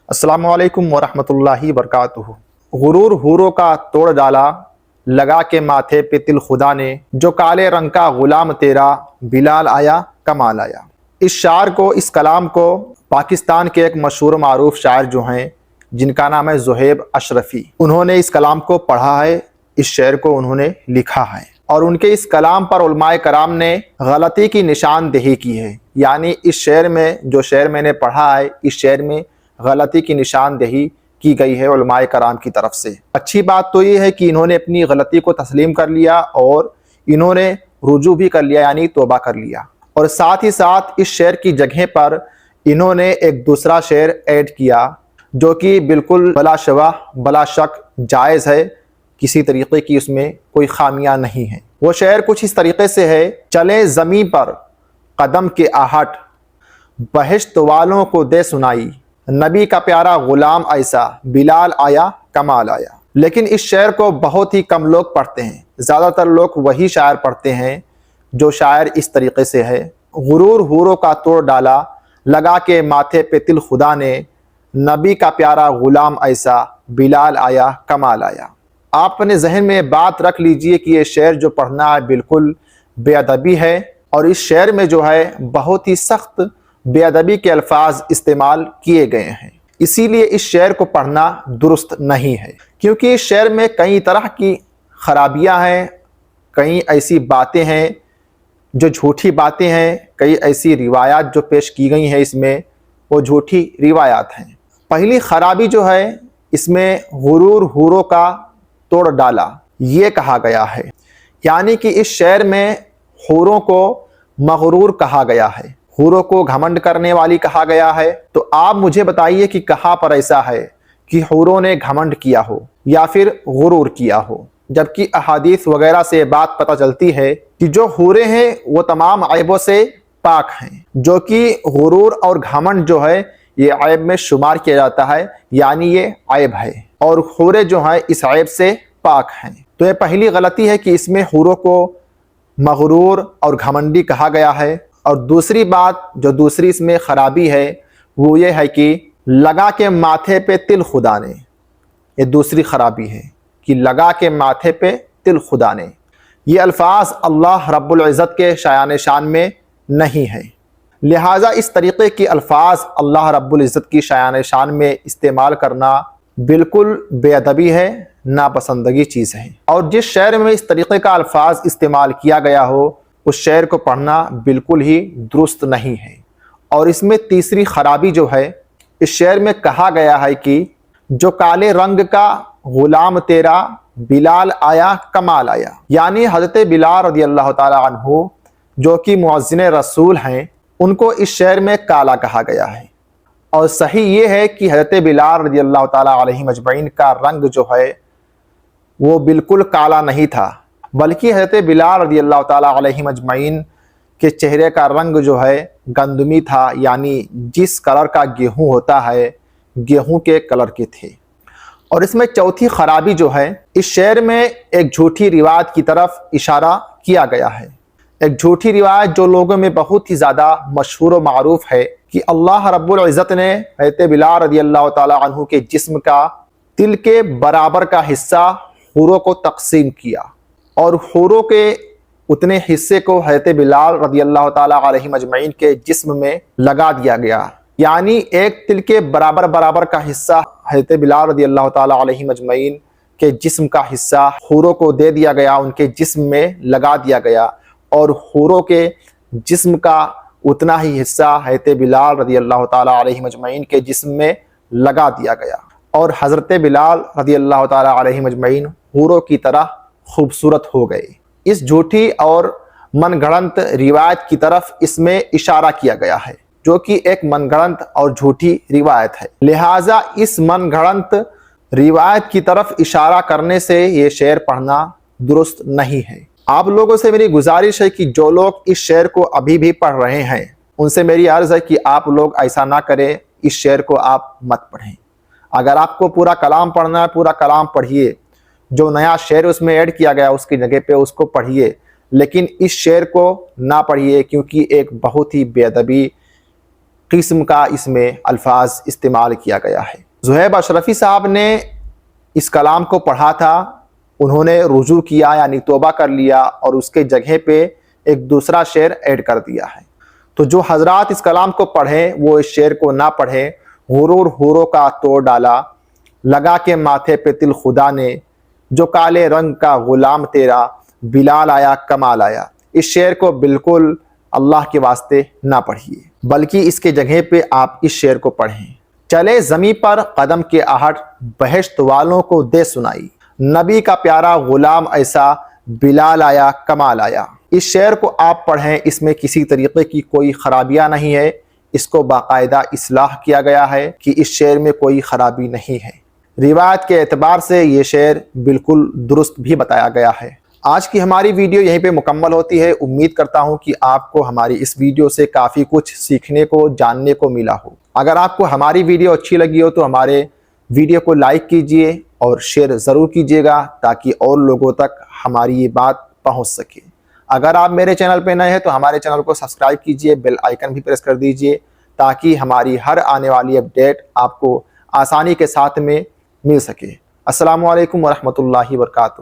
السلام علیکم ورحمۃ اللہ وبرکاتہ۔ غرور حوروں کا توڑ ڈالا، لگا کے ماتھے پہ تل خدا نے، جو کالے رنگ کا غلام تیرا، بلال آیا کمال آیا۔ اس شعر کو، اس کلام کو پاکستان کے ایک مشہور و معروف شاعر جو ہیں، جن کا نام ہے زہیب اشرفی، انہوں نے اس کلام کو پڑھا ہے، اس شعر کو انہوں نے لکھا ہے، اور ان کے اس کلام پر علماء کرام نے غلطی کی نشاندہی کی ہے۔ یعنی اس شعر میں، جو شعر میں نے پڑھا ہے، اس شعر میں غلطی کی نشاندہی کی گئی ہے علماء کرام کی طرف سے۔ اچھی بات تو یہ ہے کہ انہوں نے اپنی غلطی کو تسلیم کر لیا اور انہوں نے رجوع بھی کر لیا، یعنی توبہ کر لیا، اور ساتھ ہی ساتھ اس شعر کی جگہ پر انہوں نے ایک دوسرا شعر ایڈ کیا جو کہ بالکل بلا شبہ بلا شک جائز ہے، کسی طریقے کی اس میں کوئی خامیاں نہیں ہیں۔ وہ شعر کچھ اس طریقے سے ہے: چلے زمین پر قدم کے آہٹ، بہشت والوں کو دے سنائی، نبی کا پیارا غلام ایسا، بلال آیا کمال آیا۔ لیکن اس شعر کو بہت ہی کم لوگ پڑھتے ہیں، زیادہ تر لوگ وہی شاعر پڑھتے ہیں جو شاعر اس طریقے سے ہے: غرور حوروں کا توڑ ڈالا، لگا کے ماتھے پہ تل خدا نے، نبی کا پیارا غلام ایسا، بلال آیا کمال آیا۔ آپ اپنے ذہن میں بات رکھ لیجئے کہ یہ شعر جو پڑھنا ہے بالکل بے ادبی ہے، اور اس شعر میں جو ہے بہت ہی سخت بے ادبی کے الفاظ استعمال کیے گئے ہیں۔ اسی لیے اس شعر کو پڑھنا درست نہیں ہے، کیونکہ اس شعر میں کئی طرح کی خرابیاں ہیں، کئی ایسی باتیں ہیں جو جھوٹی باتیں ہیں، کئی ایسی روایات جو پیش کی گئی ہیں اس میں، وہ جھوٹی روایات ہیں۔ پہلی خرابی جو ہے، اس میں غرور حوروں کا توڑ ڈالا یہ کہا گیا ہے، یعنی کہ اس شعر میں حوروں کو مغرور کہا گیا ہے، حوروں کو گھمنڈ کرنے والی کہا گیا ہے۔ تو آپ مجھے بتائیے کہ کہاں پر ایسا ہے کہ حوروں نے گھمنڈ کیا ہو یا پھر غرور کیا ہو، جبکہ احادیث وغیرہ سے بات پتہ چلتی ہے کہ جو حوریں ہیں وہ تمام عیبوں سے پاک ہیں، جو کہ غرور اور گھمنڈ جو ہے یہ عیب میں شمار کیا جاتا ہے، یعنی یہ عیب ہے، اور حوریں جو ہیں اس عیب سے پاک ہیں۔ تو یہ پہلی غلطی ہے کہ اس میں حوروں کو مغرور اور گھمنڈی کہا گیا ہے۔ اور دوسری بات جو دوسری اس میں خرابی ہے وہ یہ ہے کہ لگا کے ماتھے پہ تل خدا نے، یہ دوسری خرابی ہے کہ لگا کے ماتھے پہ تل خدا نے، یہ الفاظ اللہ رب العزت کے شایان شان میں نہیں ہے، لہٰذا اس طریقے کے الفاظ اللہ رب العزت کی شایان شان میں استعمال کرنا بالکل بے ادبی ہے، ناپسندگی چیز ہے، اور جس شعر میں اس طریقے کا الفاظ استعمال کیا گیا ہو اس شعر کو پڑھنا بالکل ہی درست نہیں ہے۔ اور اس میں تیسری خرابی جو ہے، اس شعر میں کہا گیا ہے کہ جو کالے رنگ کا غلام تیرا، بلال آیا کمال آیا، یعنی حضرت بلال رضی اللہ تعالی عنہ جو کہ مؤذن رسول ہیں، ان کو اس شعر میں کالا کہا گیا ہے۔ اور صحیح یہ ہے کہ حضرت بلال رضی اللہ تعالی علیہ مجمعین کا رنگ جو ہے وہ بالکل کالا نہیں تھا، بلکہ حضرت بلال رضی اللہ تعالی علیہ مجمعین کے چہرے کا رنگ جو ہے گندمی تھا، یعنی جس کلر کا گیہوں ہوتا ہے، گیہوں کے کلر کے تھے۔ اور اس میں چوتھی خرابی جو ہے، اس شعر میں ایک جھوٹی روایت کی طرف اشارہ کیا گیا ہے، ایک جھوٹی روایت جو لوگوں میں بہت ہی زیادہ مشہور و معروف ہے کہ اللہ رب العزت نے حضرت بلال رضی اللہ تعالی عنہ کے جسم کا تل کے برابر کا حصہ حوروں کو تقسیم کیا، اور حوروں کے اتنے حصے کو حضرت بلال رضی اللہ تعالی علیہ مجمعین کے جسم میں لگا دیا گیا، یعنی ایک تل کے برابر کا حصہ حضرت بلال رضی اللہ تعالی علیہ مجمعین کے جسم کا حصہ حوروں کو دے دیا گیا، ان کے جسم میں لگا دیا گیا، اور حوروں کے جسم کا اتنا ہی حصہ حضرت بلال رضی اللہ تعالی علیہ مجمعین کے جسم میں لگا دیا گیا، اور حضرت بلال رضی اللہ تعالی علیہ مجمعین حوروں کی طرح خوبصورت ہو گئے۔ اس جھوٹی اور من گھڑنت روایت کی طرف اس میں اشارہ کیا گیا ہے، جو کہ ایک من گھڑنت اور جھوٹی روایت ہے، لہٰذا اس من گھڑنت روایت کی طرف اشارہ کرنے سے یہ شعر پڑھنا درست نہیں ہے۔ آپ لوگوں سے میری گزارش ہے کہ جو لوگ اس شعر کو ابھی بھی پڑھ رہے ہیں ان سے میری عرض ہے کہ آپ لوگ ایسا نہ کریں، اس شعر کو آپ مت پڑھیں۔ اگر آپ کو پورا کلام پڑھنا ہے، پورا کلام پڑھیے، جو نیا شعر اس میں ایڈ کیا گیا اس کی جگہ پہ اس کو پڑھیے، لیکن اس شعر کو نہ پڑھیے، کیونکہ ایک بہت ہی بے ادبی قسم کا اس میں الفاظ استعمال کیا گیا ہے۔ زہیب اشرفی صاحب نے اس کلام کو پڑھا تھا، انہوں نے رجوع کیا یعنی توبہ کر لیا اور اس کے جگہ پہ ایک دوسرا شعر ایڈ کر دیا ہے۔ تو جو حضرات اس کلام کو پڑھیں وہ اس شعر کو نہ پڑھیں۔ غرور حوروں کا توڑ ڈالا، لگا کے ماتھے پہ تل خدا نے، جو کالے رنگ کا غلام تیرا، بلال آیا کمال آیا۔ اس شعر کو بالکل اللہ کے واسطے نہ پڑھیے، بلکہ اس کے جگہ پہ آپ اس شعر کو پڑھیں۔ چلے زمیں پر قدم کے آہٹ، بہشت والوں کو دے سنائی، نبی کا پیارا غلام ایسا، بلال آیا کمال آیا۔ اس شعر کو آپ پڑھیں، اس میں کسی طریقے کی کوئی خرابیاں نہیں ہے، اس کو باقاعدہ اصلاح کیا گیا ہے کہ اس شعر میں کوئی خرابی نہیں ہے۔ روایت کے اعتبار سے یہ شعر بالکل درست بھی بتایا گیا ہے۔ آج کی ہماری ویڈیو یہیں پہ مکمل ہوتی ہے۔ امید کرتا ہوں کہ آپ کو ہماری اس ویڈیو سے کافی کچھ سیکھنے کو، جاننے کو ملا ہو۔ اگر آپ کو ہماری ویڈیو اچھی لگی ہو تو ہمارے ویڈیو کو لائک کیجئے اور شیئر ضرور کیجئے گا تاکہ اور لوگوں تک ہماری یہ بات پہنچ سکے۔ اگر آپ میرے چینل پہ نئے ہیں تو ہمارے چینل کو سبسکرائب کیجئے، بیل آئیکن بھی پریس کر دیجئے تاکہ ہماری ہر آنے والی اپڈیٹ آپ کو آسانی کے ساتھ میں مل سکے۔ السلام علیکم ورحمۃ اللہ وبرکاتہ۔